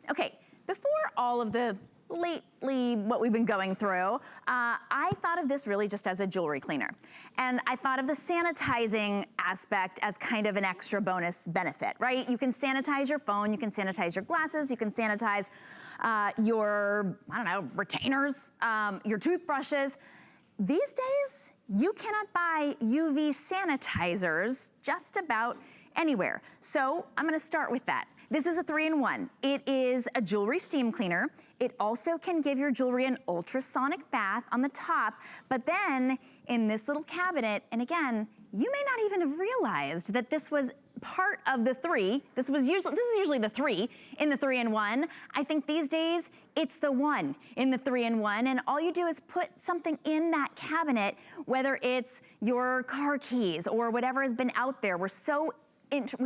Okay, before all of the lately what we've been going through, I thought of this really just as a jewelry cleaner. And I thought of the sanitizing aspect as kind of an extra bonus benefit, right? You can sanitize your phone, you can sanitize your glasses, you can sanitize your, I don't know, retainers, your toothbrushes. These days, you cannot buy UV sanitizers just about anywhere. So I'm gonna start with that. This is a 3-in-1. It is a jewelry steam cleaner. It also can give your jewelry an ultrasonic bath on the top, but then in this little cabinet, and again, you may not even have realized that this was part of the 3. This is usually the 3 in the 3-in-1. I think these days it's the 1 in the 3-in-1, and all you do is put something in that cabinet, whether it's your car keys or whatever has been out there. We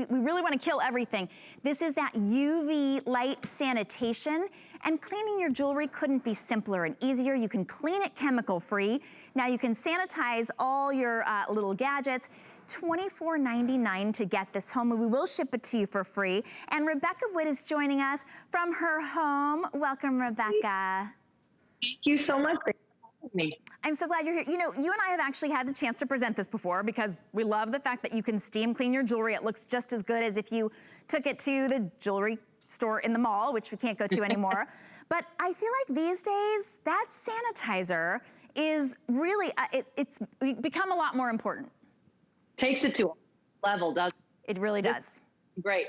really want to kill everything. This is that UV light sanitation, and cleaning your jewelry couldn't be simpler and easier. You can clean it chemical free. Now you can sanitize all your little gadgets. $24.99 to get this home, and we will ship it to you for free. And Rebecca Wood is joining us from her home. Welcome, Rebecca. Thank you so much for having me. I'm so glad you're here. You know, you and I have actually had the chance to present this before because we love the fact that you can steam clean your jewelry. It looks just as good as if you took it to the jewelry store in the mall, which we can't go to anymore. But I feel like these days, that sanitizer is really, it's become a lot more important. Takes it to a level, doesn't it? It really does. Great.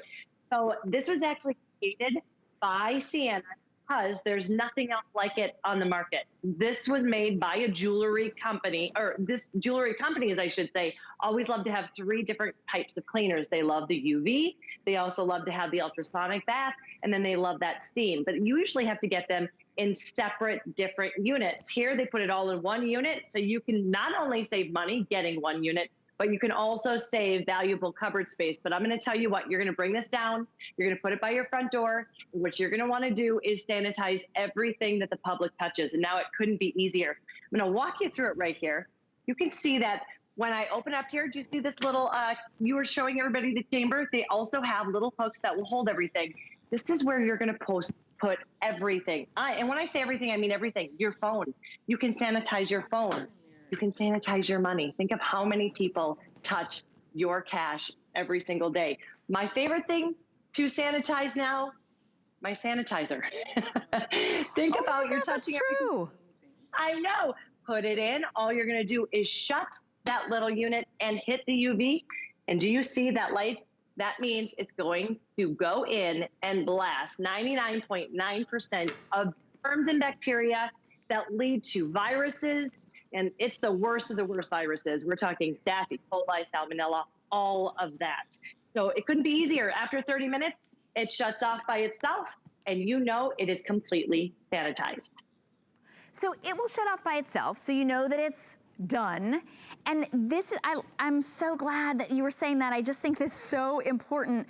So this was actually created by Sienna because there's nothing else like it on the market. This was made by a jewelry company, or this jewelry companies, I should say, always love to have 3 different types of cleaners. They love the UV, they also love to have the ultrasonic bath, and then they love that steam. But you usually have to get them in separate different units. Here they put it all in one unit, so you can not only save money getting one unit, but you can also save valuable cupboard space. But I'm gonna tell you what, you're gonna bring this down, you're gonna put it by your front door, and what you're gonna wanna do is sanitize everything that the public touches, and now it couldn't be easier. I'm gonna walk you through it right here. You can see that when I open up here, do you see this little, you were showing everybody the chamber? They also have little hooks that will hold everything. This is where you're gonna put everything. And when I say everything, I mean everything. Your phone, you can sanitize your phone. You can sanitize your money. Think of how many people touch your cash every single day. My favorite thing to sanitize now, my sanitizer. Think about your touching. That's true. I know. Put it in. All you're going to do is shut that little unit and hit the UV. And do you see that light? That means it's going to go in and blast 99.9% of germs and bacteria that lead to viruses. And it's the worst of the worst viruses. We're talking staph, E.Coli, salmonella, all of that. So it couldn't be easier. After 30 minutes, it shuts off by itself, and you know it is completely sanitized. So it will shut off by itself, so you know that it's done. And this, I'm so glad that you were saying that. I just think that's so important.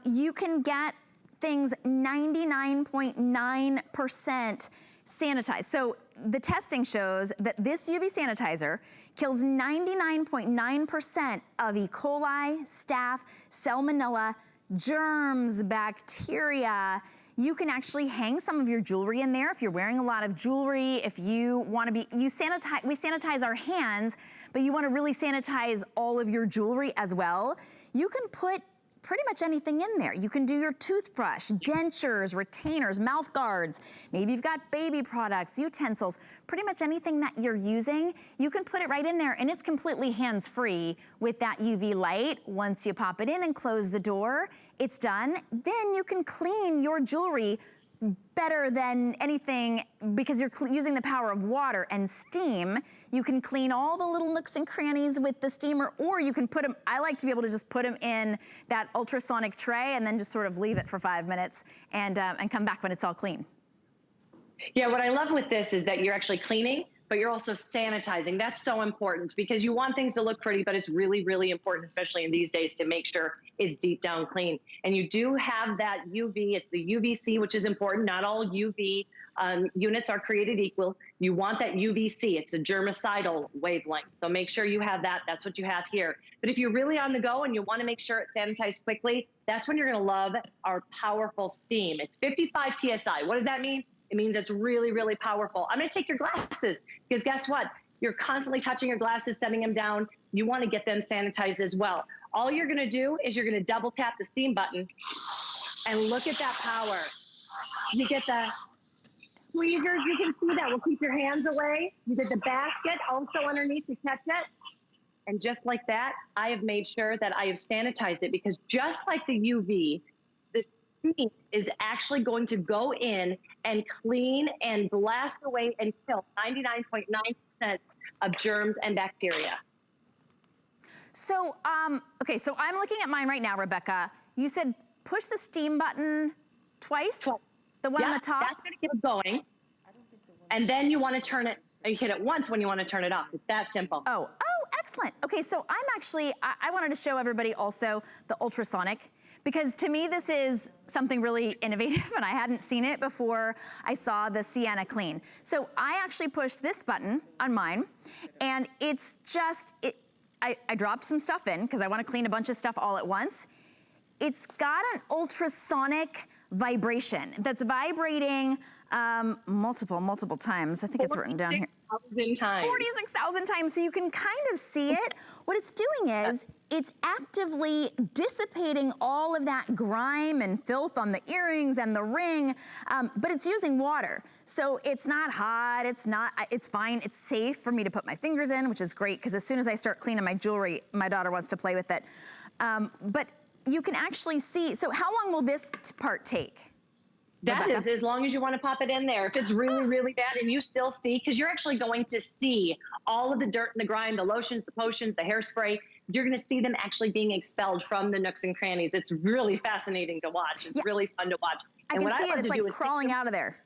You can get things 99.9% sanitized. So the testing shows that this UV sanitizer kills 99.9% of E. coli, staph, salmonella, germs, bacteria. You can actually hang some of your jewelry in there if you're wearing a lot of jewelry, if you want to be, we sanitize our hands, but you want to really sanitize all of your jewelry as well. You can put pretty much anything in there. You can do your toothbrush, dentures, retainers, mouth guards. Maybe you've got baby products, utensils, pretty much anything that you're using, you can put it right in there, and it's completely hands-free with that UV light. Once you pop it in and close the door, it's done. Then you can clean your jewelry better than anything because you're using the power of water and steam. You can clean all the little nooks and crannies with the steamer, or you can put them, I like to be able to just put them in that ultrasonic tray and then just sort of leave it for 5 minutes and come back when it's all clean. Yeah, what I love with this is that you're actually cleaning, but but you're also sanitizing. That's so important because you want things to look pretty, but it's really, really important, especially in these days, to make sure it's deep down clean. And you do have that UV, it's the UVC, which is important. Not all UV units are created equal. You want that UVC, it's a germicidal wavelength. So make sure you have that, that's what you have here. But if you're really on the go and you wanna make sure it's sanitized quickly, that's when you're gonna love our powerful steam. It's 55 PSI, what does that mean? It means it's really, really powerful. I'm gonna take your glasses, because guess what? You're constantly touching your glasses, setting them down. You wanna get them sanitized as well. All you're gonna do is you're gonna double tap the steam button and look at that power. You get the tweezers, you can see that will keep your hands away. You get the basket also underneath to catch it. And just like that, I have made sure that I have sanitized it, because just like the UV, the steam is actually going to go in and clean and blast away and kill 99.9% of germs and bacteria. So, okay, so I'm looking at mine right now, Rebecca. You said push the steam button twice? The one on the top? That's gonna get it going. And then you wanna turn it, you hit it once when you wanna turn it off. It's that simple. Oh, excellent. Okay, so I'm actually, I wanted to show everybody also the ultrasonic, because to me this is something really innovative and I hadn't seen it before I saw the Sienna Clean. So I actually pushed this button on mine, and it's just, I dropped some stuff in because I want to clean a bunch of stuff all at once. It's got an ultrasonic vibration that's vibrating multiple times. I think it's written down here. 46,000 times. 46,000 times, so you can kind of see it. What it's doing is, it's actively dissipating all of that grime and filth on the earrings and the ring, but it's using water. So it's not hot, it's fine, it's safe for me to put my fingers in, which is great, because as soon as I start cleaning my jewelry, my daughter wants to play with it. But you can actually see, so how long will this part take? That Rebecca? is as long as you want to pop it in there. If it's really, really bad and you still see, because you're actually going to see all of the dirt and the grime, the lotions, the potions, the hairspray, you're going to see them actually being expelled from the nooks and crannies. It's really fascinating to watch. It's really fun to watch. I can see it, it's like crawling out of there.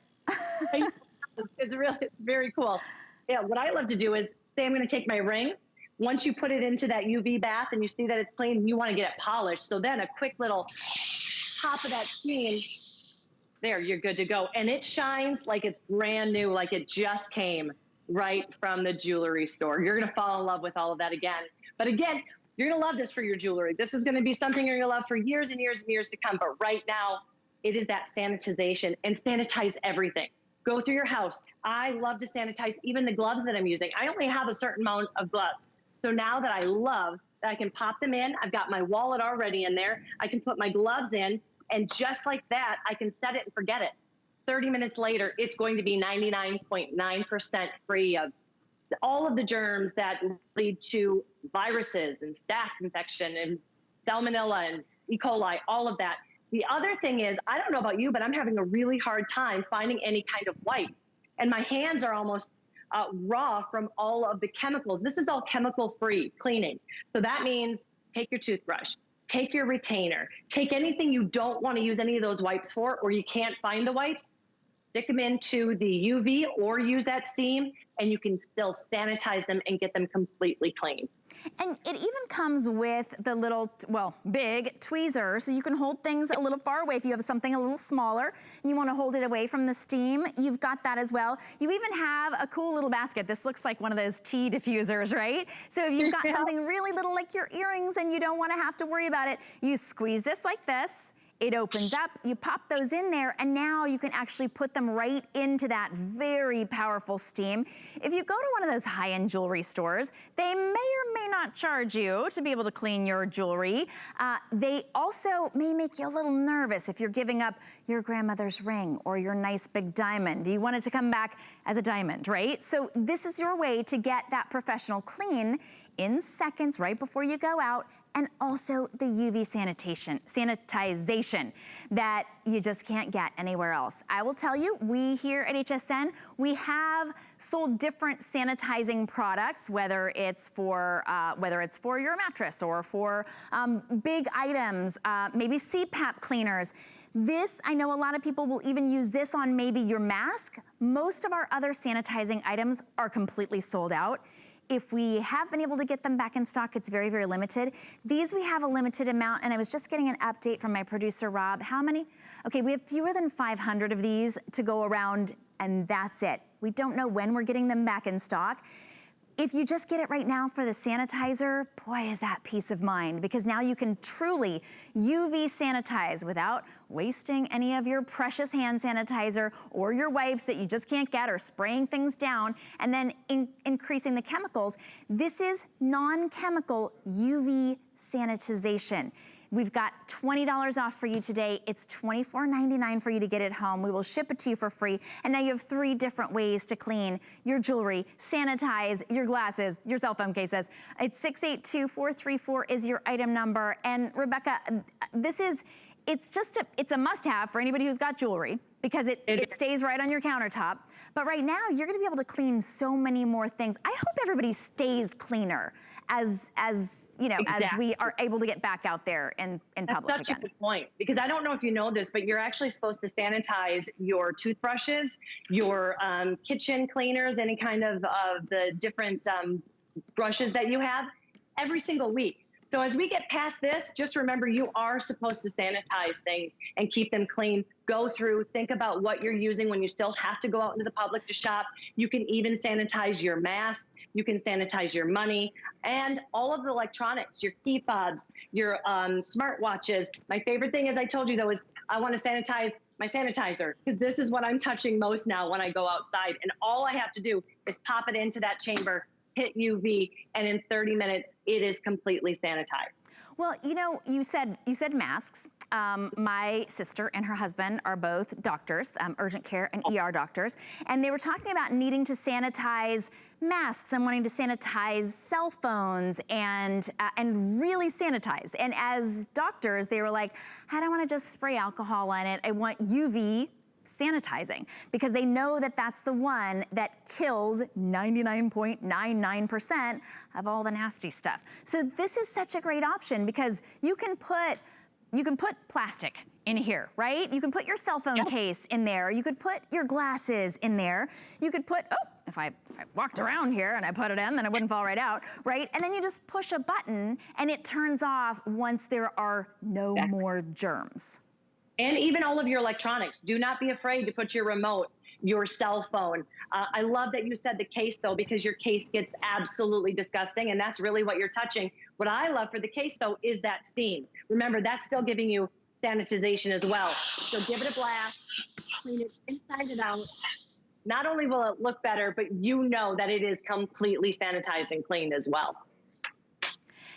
It's really very cool. Yeah, what I love to do is, say I'm going to take my ring. Once you put it into that UV bath and you see that it's clean, you want to get it polished. So then a quick little pop of that steam, there, you're good to go. And it shines like it's brand new, like it just came right from the jewelry store. You're gonna fall in love with all of that again. But again, you're gonna love this for your jewelry. This is gonna be something you're gonna love for years and years and years to come. But right now, it is that sanitization, and sanitize everything. Go through your house. I love to sanitize even the gloves that I'm using. I only have a certain amount of gloves. So now that I love that I can pop them in, I've got my wallet already in there. I can put my gloves in, and just like that, I can set it and forget it. 30 minutes later, it's going to be 99.9% free of all of the germs that lead to viruses and staph infection and salmonella and E.Coli, all of that. The other thing is, I don't know about you, but I'm having a really hard time finding any kind of wipe. And my hands are almost raw from all of the chemicals. This is all chemical-free cleaning. So that means take your toothbrush, take your retainer, take anything you don't want to use any of those wipes for, or you can't find the wipes, stick them into the UV or use that steam, and you can still sanitize them and get them completely clean. And it even comes with the little, well, big tweezer, so you can hold things a little far away. If you have something a little smaller and you want to hold it away from the steam, you've got that as well. You even have a cool little basket. This looks like one of those tea diffusers, right? So if you've got something really little like your earrings and you don't want to have to worry about it, you squeeze this like this. It opens up, you pop those in there, and now you can actually put them right into that very powerful steam. If you go to one of those high-end jewelry stores, they may or may not charge you to be able to clean your jewelry. They also may make you a little nervous if you're giving up your grandmother's ring or your nice big diamond. You want it to come back as a diamond, right? So this is your way to get that professional clean in seconds right before you go out, and also the UV sanitization that you just can't get anywhere else. I will tell you, we here at HSN, we have sold different sanitizing products, whether it's for your mattress or for big items, maybe CPAP cleaners. This, I know a lot of people will even use this on maybe your mask. Most of our other sanitizing items are completely sold out. If we have been able to get them back in stock, it's very, very limited. These we have a limited amount, and I was just getting an update from my producer, Rob. How many? Okay, we have fewer than 500 of these to go around, and that's it. We don't know when we're getting them back in stock. If you just get it right now for the sanitizer, boy, is that peace of mind, because now you can truly UV sanitize without wasting any of your precious hand sanitizer or your wipes that you just can't get, or spraying things down and then increasing the chemicals. This is non-chemical UV sanitization. We've got $20 off for you today. It's $24.99 for you to get it home. We will ship it to you for free. And now you have 3 different ways to clean your jewelry, sanitize your glasses, your cell phone cases. It's 682434 is your item number. And Rebecca, it's a must-have for anybody who's got jewelry, because it stays right on your countertop. But right now, you're gonna be able to clean so many more things. I hope everybody stays cleaner as you know, as we are able to get back out there in public again. That's such a good point, because I don't know if you know this, but you're actually supposed to sanitize your toothbrushes, your kitchen cleaners, any kind of the different brushes that you have every single week. So as we get past this, just remember you are supposed to sanitize things and keep them clean. Go through, think about what you're using when you still have to go out into the public to shop. You can even sanitize your mask. You can sanitize your money and all of the electronics, your key fobs, your smartwatches. My favorite thing, as I told you though, is I want to sanitize my sanitizer, because this is what I'm touching most now when I go outside. And all I have to do is pop it into that chamber, hit UV, and in 30 minutes, it is completely sanitized. Well, you know, you said masks. My sister and her husband are both doctors, urgent care and ER doctors, and they were talking about needing to sanitize masks and wanting to sanitize cell phones and really sanitize. And as doctors, they were like, I don't want to just spray alcohol on it. I want UV sanitizing, because they know that that's the one that kills 99.99% of all the nasty stuff. So this is such a great option, because you can put plastic in here, right? You can put your cell phone case in there. You could put your glasses in there. You could put, if I walked around here and I put it in, then it wouldn't fall right out, right? And then you just push a button and it turns off once there are no more germs. And even all of your electronics. Do not be afraid to put your remote, your cell phone. I love that you said the case though, because your case gets absolutely disgusting, and that's really what you're touching. What I love for the case though is that steam. Remember, that's still giving you sanitization as well. So give it a blast, clean it inside and out. Not only will it look better, but you know that it is completely sanitized and cleaned as well.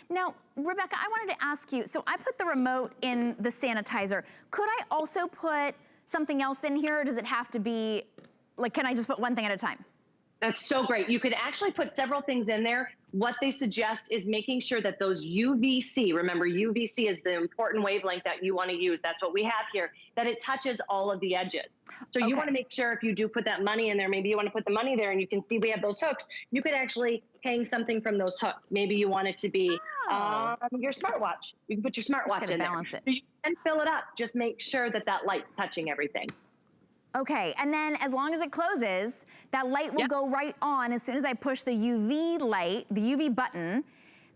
Now, Rebecca, I wanted to ask you, so I put the remote in the sanitizer. Could I also put something else in here, or does it have to be, like, can I just put one thing at a time? That's so great. You could actually put several things in there. What they suggest is making sure that those UVC, remember UVC is the important wavelength that you want to use. That's what we have here, that it touches all of the edges. So you want to make sure if you do put that money in there, maybe you want to put the money there and you can see we have those hooks. You could actually hang something from those hooks. Maybe you want it to be your smartwatch. You can put your smartwatch in there. So you can fill it up. Just make sure that that light's touching everything. Okay, and then as long as it closes, that light will go right on as soon as I push the UV light, the UV button.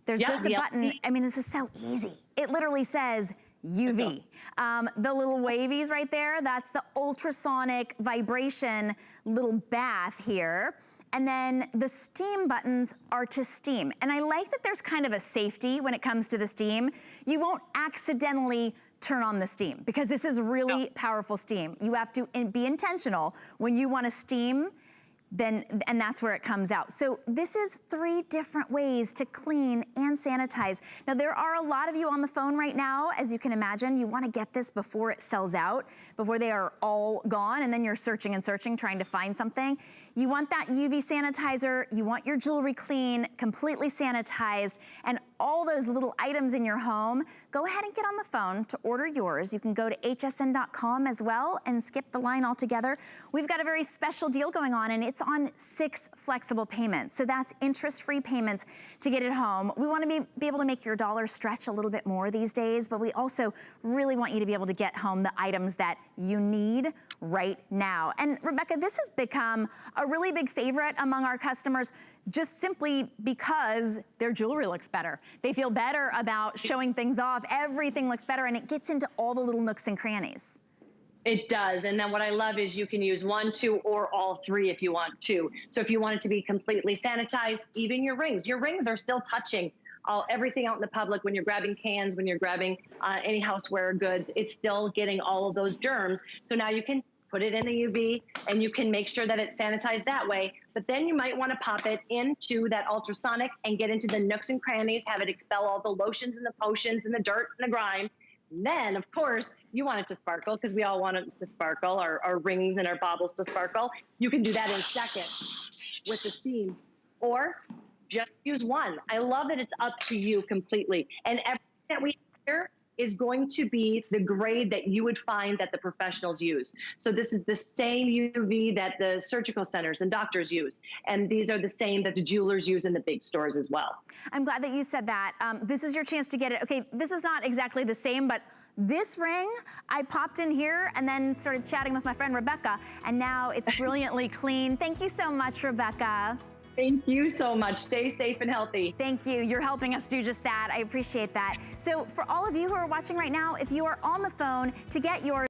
There's just a button. I mean, this is so easy. It literally says UV. The little wavies right there, that's the ultrasonic vibration little bath here. And then the steam buttons are to steam. And I like that there's kind of a safety when it comes to the steam. You won't accidentally turn on the steam, because this is really powerful steam. You have to be intentional when you want to steam, and that's where it comes out. So this is 3 different ways to clean and sanitize. Now, there are a lot of you on the phone right now, as you can imagine. You want to get this before it sells out, before they are all gone, and then you're searching and searching, trying to find something. You want that UV sanitizer, you want your jewelry clean, completely sanitized, and all those little items in your home, go ahead and get on the phone to order yours. You can go to hsn.com as well and skip the line altogether. We've got a very special deal going on, and it's on 6 flexible payments. So that's interest-free payments to get it home. We want to be able to make your dollar stretch a little bit more these days, but we also really want you to be able to get home the items that you need right now. And Rebecca, this has become a really big favorite among our customers, just simply because their jewelry looks better. They feel better about showing things off. Everything looks better, and it gets into all the little nooks and crannies. It does. And then what I love is you can use 1, 2, or all 3 if you want to. So if you want it to be completely sanitized, even your rings are still touching everything out in the public. When you're grabbing cans, when you're grabbing any houseware goods, it's still getting all of those germs. So now you can put it in the UV and you can make sure that it's sanitized that way. But then you might want to pop it into that ultrasonic and get into the nooks and crannies, have it expel all the lotions and the potions and the dirt and the grime. And then, of course, you want it to sparkle, because we all want it to sparkle, our rings and our baubles to sparkle. You can do that in seconds with the steam, or just use 1. I love that it's up to you completely. And everything that we hear is going to be the grade that you would find that the professionals use. So this is the same UV that the surgical centers and doctors use. And these are the same that the jewelers use in the big stores as well. I'm glad that you said that. This is your chance to get it. Okay, this is not exactly the same, but this ring, I popped in here and then started chatting with my friend Rebecca, and now it's brilliantly clean. Thank you so much, Rebecca. Thank you so much. Stay safe and healthy. Thank you. You're helping us do just that. I appreciate that. So for all of you who are watching right now, if you are on the phone to get yours,